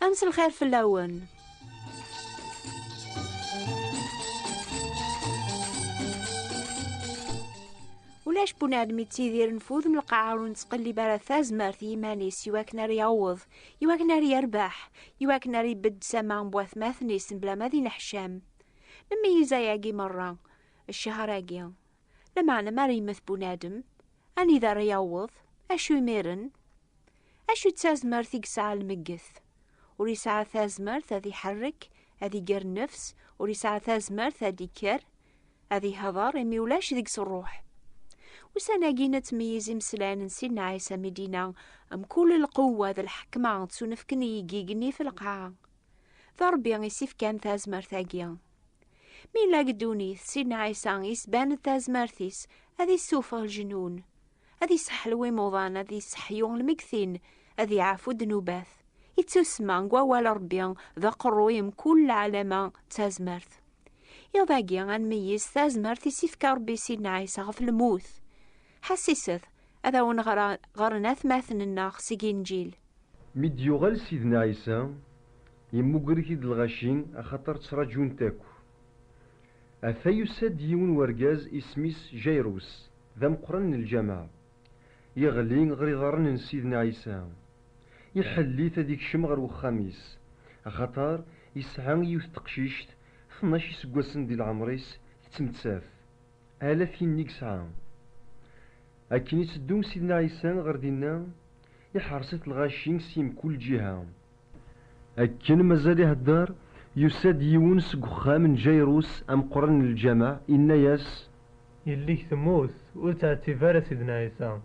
أمس الخير في اللون. ولاش بنادم يتيدير نفوذ من القاعة ونتقلب على ثازمرت يمانيس يواكنا ريعوض يواكنا يربح يواكنا يبد سما بواث ماثنيس بلا ماذي نحشام لما يزاياقي مرة الشهراقي لما أنا ما ريمث بنادم أني ذا ريعوض أشو يميرن أشو تازمرت يقسع المقث وريسعى ثازمرت هذي حرك هذي قر نفس وريسعى ثازمرت هذي كر هذي هضار يمي ولاش ذيكس الروح وسناقينا تميزي مسلان نسينا عيسى مدينة أم كل القوة ذا الحكمة تسونفكني يقيقني في القاعة ذا ربي يسيف كان ثازمر ثاقيا مين لا قدوني سيدنا عيسى يسبان ثازمرثيس هذي السوفة الجنون هذي سحلوي موضان هذي سحيون المكثين هذي عافو دنوباث يتسمى نقوى ربي ذا قرويم كل علامة ثازمرث يضاقيا غنميز ثازمرث يسيف كربي سيدنا عيسى غف الموث حسيسث هذا ون غرناث ماثن الناخ سيجين جيل ميد يغال سيدنا عيسى يمقركي الغاشين أخطر تراجون تاكو أثا يساد يون ورقاز اسميس جيروس ذا مقرن الجامعة يغلي غريضارن سيدنا عيسى يحلي تديك شمغر وخاميس أخطر يسعى يوث تقشيشت 12 سقواسن دي العمريس يتمتساف آلاف ينيك سعى أكين يتدوم سيدنا عيسى غردينا يحرصت الغاشين سيم كل جهة أكين مازال يهدر يساد يون سقخا من جيروس أم قرن الجامع إنا ياس يليك ثموث وتعتبار سيدنا عيسى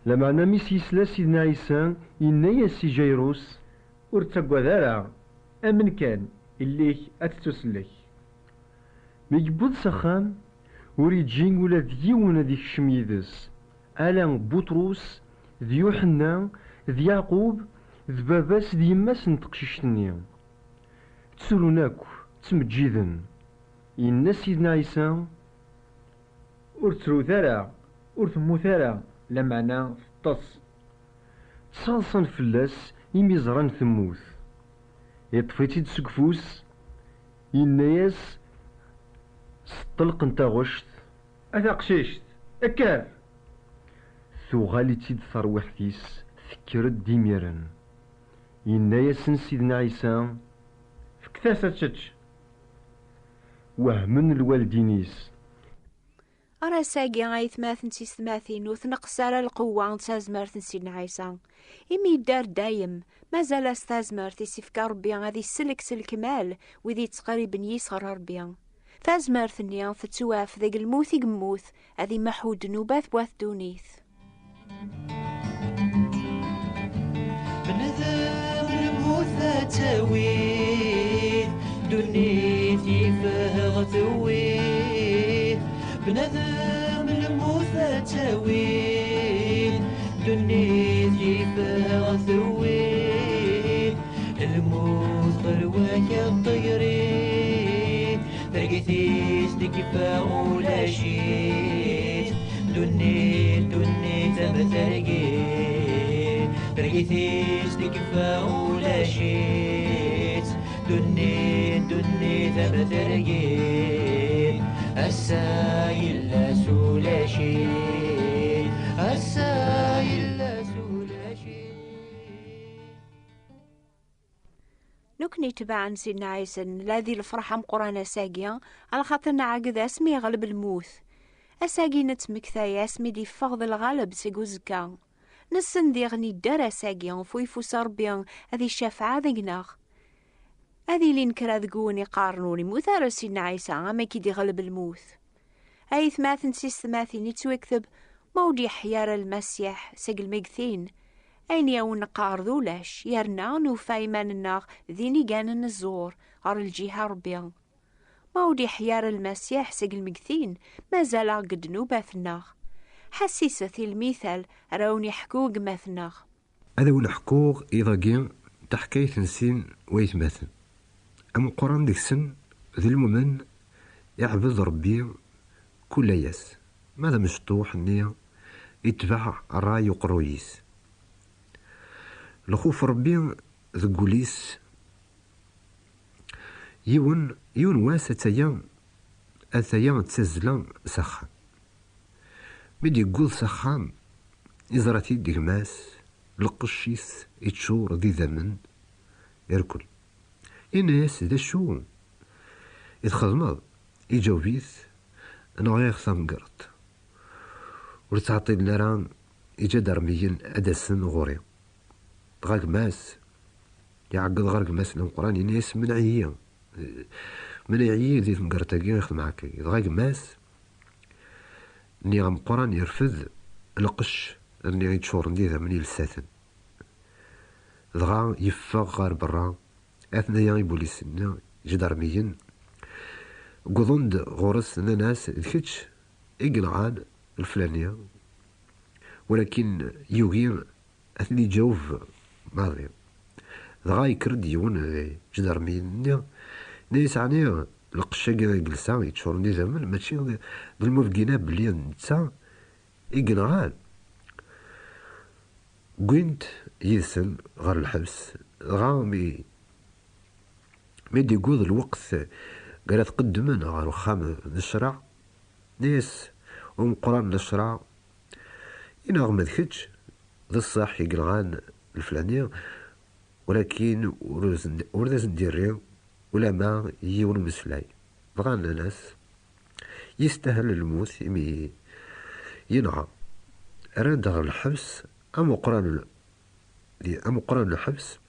لما نميس يسلا سيدنا عيسى إنا ياس جيروس ورتقوى ذارع أمن كان إليك أتتسلك ميجبود سخام وريجين ولا ديون ذيك الشميدس ألان بطروس ذي يوحنا ذي يعقوب ذي باباس ذي يماس نتقششتني تسولوناكو تمجيذن إن سيدنا عيسى ورترو ثارع ورثمو ثارع لمعنا فطس تصالصن فلاس يميزران ثموث يطفيتي تسقفوس يناياس سطلق نتا غشت أثا قشيشت أكار ثوغالي تيد ثروحتيس فكرت ديميرن يناياسن سيدنا عيسى فكثاسة تشتش وهمن الوالدينيس أرى ساقي غايث ماثن سيستماثين وثنقصار القوة تازمرت سيدنا عيسى إمي دار دايم مازال استازمرت يسيفك ربي غادي السلك الكمال وذي تقريب يسغر ربي تازمرت نيا فتواف ذاك الموت يقموث هذي محود نوباث بواث دونيث بنذر الموت تاويه دونيث يفه غثويه بنذر الموت تاويه دونيث يفه غثويه الموت قرواك الطيرين ترقيثيس تكفى ولا شيت دونيت مثرقيت ترقيثيس تكفى ولا شيت دونيت مثرقيت السايل لا سولا شيت السايل لا سولا شيت نكني تبعا سيدنا عيسى الذي الفرحة مقرانة ساقيا على خاطرنا عقد اسمي يغلب الموث أساقي نتمكثايا اسمي دي فغض الغالب سيقوزكا نسن ديغني دارا ساقيا فويفو سربيا هذي الشافعة ذقناغ هذي لين كرا ذقوني قارنوني موثار سيدنا عيسى عما كي دي غلب الموث هاي ثماثن ثماثين يتوكثب مودي حيار المسيح ساق المقثين أين يون قارذولاش يرنا نوفا إيمان الناغ ذيني كان الزور غار الجهة ربيا مودي حيار المسيح ساق المقثين مازال قد نوباث الناغ حسيسة المثال راوني حقوق مثناغ هذا هو الحقوق إذا كان تحكاية نسين ويتماثل أم قران ديك السن ذي المؤمن يعبد ربي كل ياس ماذا مشطوح نية يتبع الراي وقرويس الخوف ربي ذقوليس يون واس أثايا تسزلا سخام ميدي يقول سخام إزراتي ديغماس القشيس يتشور ذي ذمن يركل إناس ذا شو يتخدمض يجاوبيث أنا غير ثمقرت ولتعطي لنا إجا درميين أدسن غوري غاك ماس يعقد غرق ماس القرآن إناس من عيا ذي ثمقرتاكي يخدم معاكي غاك ماس ني غام قرآن يرفض القش أني يتشور ندي ذا من يلساتن دغا يفاق غار برا أثنايا يبوليسنا جدرميين قضند غورس ناس الكتش إقلعان الفلانية ولكن يوغي أثني جوف ماضي دغا يكرد يون جدرميين ناس عني القشة جلسا يتشور ندي ذا من ماشي المفقينا بلي نتا إقلعان قوينت يسن غير الحبس غامي ميدي يقول الوقت قالت قدمنا غير وخام نشرع ناس ومقران نشرع إنا غمد كتش ذا الصح يقلغان الفلانية ولكن ورداز نديريو ولا ما يون مسلاي بغانا ناس يستاهل الموت يمي ينعى أراد غير الحبس أم قران الحبس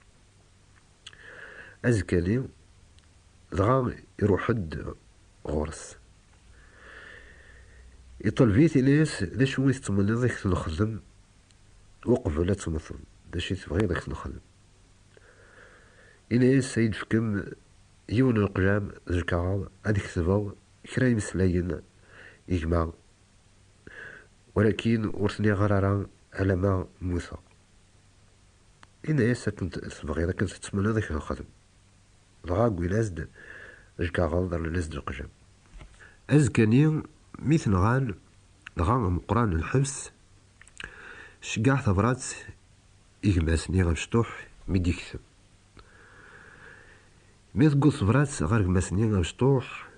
أزكالي دغا يروح حد غورس يطلبيت ناس ذا شوي تتمنى ذاك نخدم وقبل لا تمثل دا شي تبغي ذاك نخدم إناس سيد فكم يون القجام زكا هاديك كتباو كرا يمسلاين يجمع ولكن ورثني غرارا على ما موسى إناس تبغي ذاك تتمنى ذاك نخدم دغا كويلازد جكا غالدر لناس القجام أزكاني ميث نغان دغا مقران الحبس شقاع ثبرات إغماسني غمشطوح ميدي كتب ميث قول ثبرات غير غماسني غمشطوح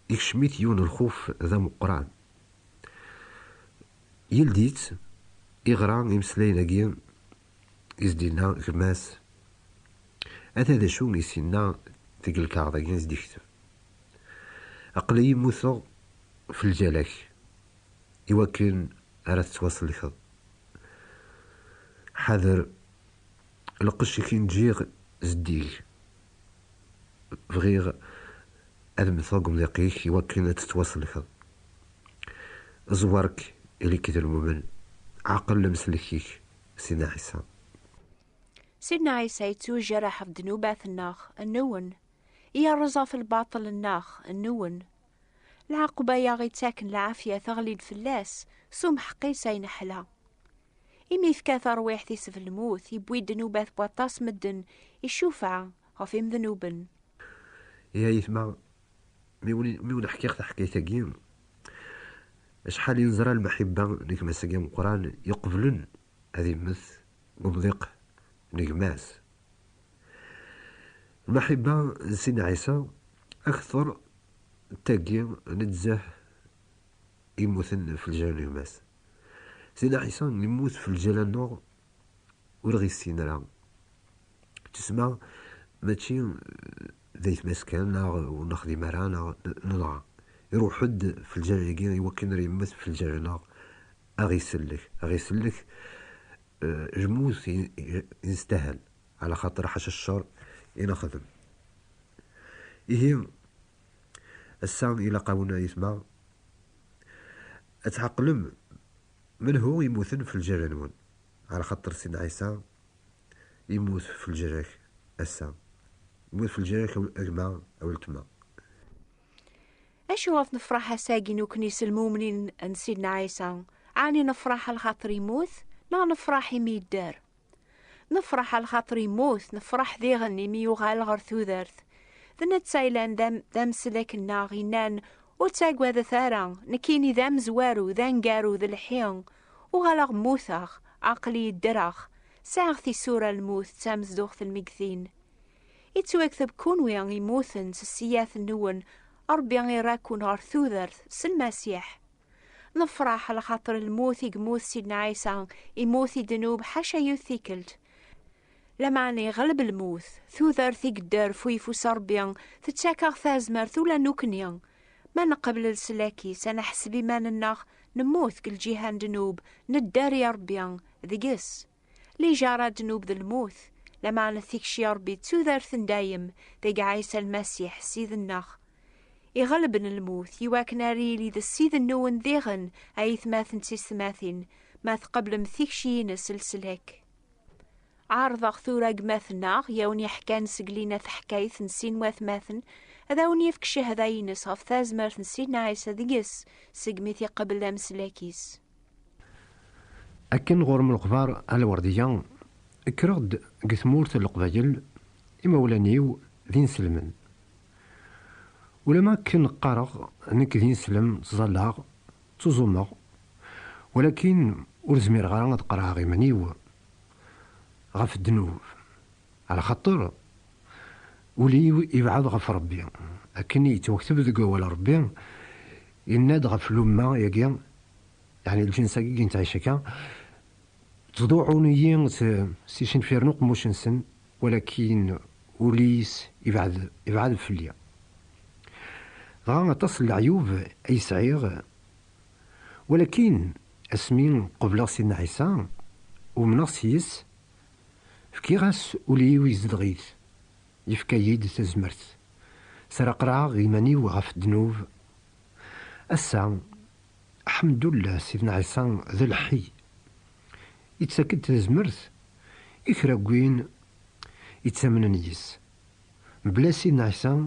يكشميت يون الخوف ذا مقران يلديت إغران يمسلاين أكيم يزدينا غماس هذا شو يسينا تقل كاغدا ينز ديكتب أقلي موثو في الجلاك يوكن أراد تواصل لك حذر القش كي نجيغ زديك بغيغ أدم ثوق ملاقيك يوكن تتواصل لك زوارك إلي كده المؤمن عقل لمسلكيك سيدنا عيسى سيدنا عيسى يتوجر حفظ نوبات الناخ النون إيا الرزا في الباطل الناخ النون العقبة ياغي تاكن العافية تغلي الفلاس سمح قيسا ينحلا إمي فكا ترويح تيسف الموت يبويد نوبات بواطاس مدن يشوفع غفيم ذنوبن يا يثمع ميون حكيت حكايتاكين شحال ينزرى المحبة ديك مساقيم القرآن يقبلن هذه مث مضيق نجماس المحبة سيدنا عيسى أكثر تاقي نتزاه يموثن في الجلال نجماس سيدنا عيسى يموت في الجلال نور ورغي السينرا تسمع ماشي ذيت مسكان ونخدي مرانا نضع يروح حد في الجلال يوكن يموت في الجلال نور أغيسلك جموس يستاهل على خاطر حاش الشر ينخدم إيه السام إلى قاونا يسمع أتعقلم من هو يموثن في الجرنون على خاطر سيدنا عيسى يموت في الجراك السام يموت في الجراك أو الأجمع أو التما أشو غف نفرح ساقين وكنيس المؤمنين أن سيدنا عيسى عاني نفرح الخاطر يموت لا نفرح يميدار نفرح الخاطر يموت نفرح ذي غني ميوغال غير ثوذرث ذنا تسايلان دام سلك الناغينان وتاقوا ذا ثارا نكيني ذام زوارو ذا نقارو ذا الحين وغالغ موثاغ عقلي الدراغ ساعغتي سورة الموت تامز دوغت المقثين يتواكثب كون ويان يموثن سسياث النون أربيان يراكون غار ثوذرث سلماسيح نفرح على خاطر الموت يموت سيدنا عيسى يموت دنوب حاشا يوثيكلت لما يغلب الموت ثوذرث يقدر فويفوس أربيان تتشاكر ثازمر ثولا نوكنيان ما نقبل السلاكي سنحسبي ما نناغ نموت كل جيهان دنوب نداري أربيان ذيقس لي جارة دنوب ذا الموت لما نثيكشي ربي تثوذرث دايم ذيق عيسى المسيح سيد الناغ يغلبن الموت يواكنا ريلي ذا السيد النون ذيغن أي ثماثن ثماثين ما تقبل مثيكشي نسلسلك عارض ثورة قماثنا يوني حكان سقلينا حكايث نسين واثماثن هذا ونيفك شهداين صاف ثازمر نسينا عيسى ذيقس سقميثي قبل لامسلاكيس أكن غورم الغبار على ورديان كرد قثمورت القبايل إمولانيو ذين سلمن ولما كن قارغ نك ذين سلم تظلاغ تزومغ ولكن ورزمير غارغ تقرا غيمانيو غف الدنوب على خطر ولي يبعد غف ربي أكني يتوكتب ذي قوال ربي يناد غف لما يقيا يعني الجنسة كي نتعيشكا تضوعوني سيشن فيرنوق موشنسن ولكن وليس يبعد فليا غا تصل العيوب أي صعيغ ولكن اسمين قبل سيدنا عيسى ومن سيس فكي غاس ولي ويزد غيث يفكا يد تزمرت سرقرا غيماني وغف الدنوب أسا الحمد لله سيدنا عيسى ذا الحي يتسكت تزمرت يكراكوين يتسامن نيس بلا سيدنا عيسى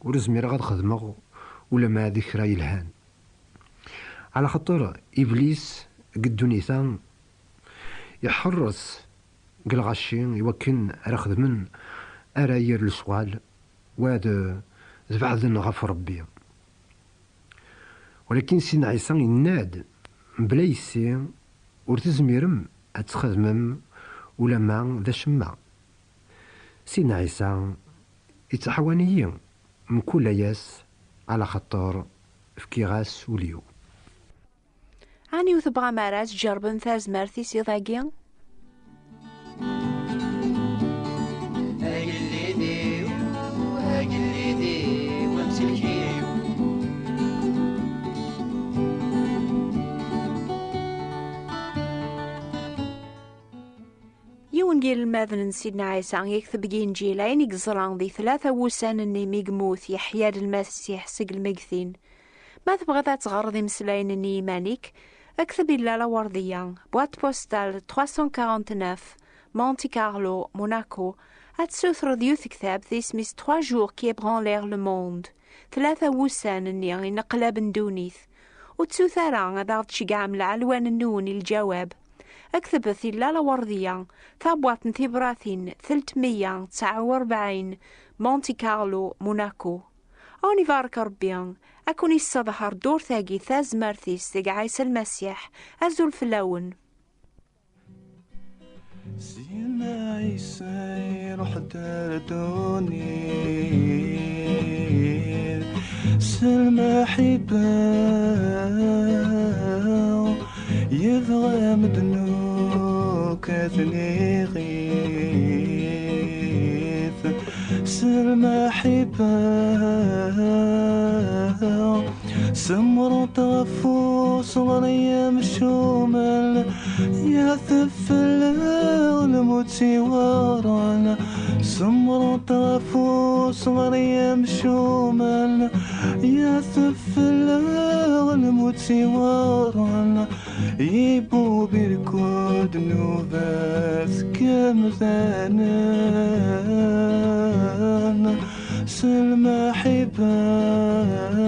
ورزمير غاد خدمغ ولا ما ذكرى يلهان على خطر إبليس قدو نيثان يحرص قل غاشين يوكن رخذ من أراير السؤال وهذا بعض غف ربي ولكن سيدنا عيسى يناد بلا يسي ورتزميرم أتخدمم ولا ما ذا شما سيدنا عيسى يتحواني من كل ياس على خطر فكي غاس وليو عني وثبغى مارات جربن ثاز مارثي سيضاقيا يونجيل الماذن سيدنا عيسى يكتب إنجيل عين يقزران ذي 3 وسان اني ميقموت يحيا المسيح سق المقثين ما تبغى ذات غرضي مسلاين اني يمانيك اكتب إلا لورديان بوات بوستال 349 مونتي كارلو موناكو هتسوثر ديو كتاب ذي سميس 3 جور كي برانلير لو موند 3 وسان اني ينقلب ندونيث وتسوثران هذا تشقع من العلوان النون الجواب أكتب في اللالة وردية ثابوات ثبراثين 349 مونتي كارلو موناكو أوني فارك ربيان أكوني الصظهر دور ثاقي ثاز مارثيس ثاق عيسى المسيح أزول في اللون سيدنا عيسى روح دردوني سلم حباو يبغى مدنوك ثني غيث سلم حباو سمر طفو صغرية مشومل يثف الموت ورانا سمر طفو صغرية مشومل يثف الموت ورانا يبو بركود نوبات كمثانا سلم حباو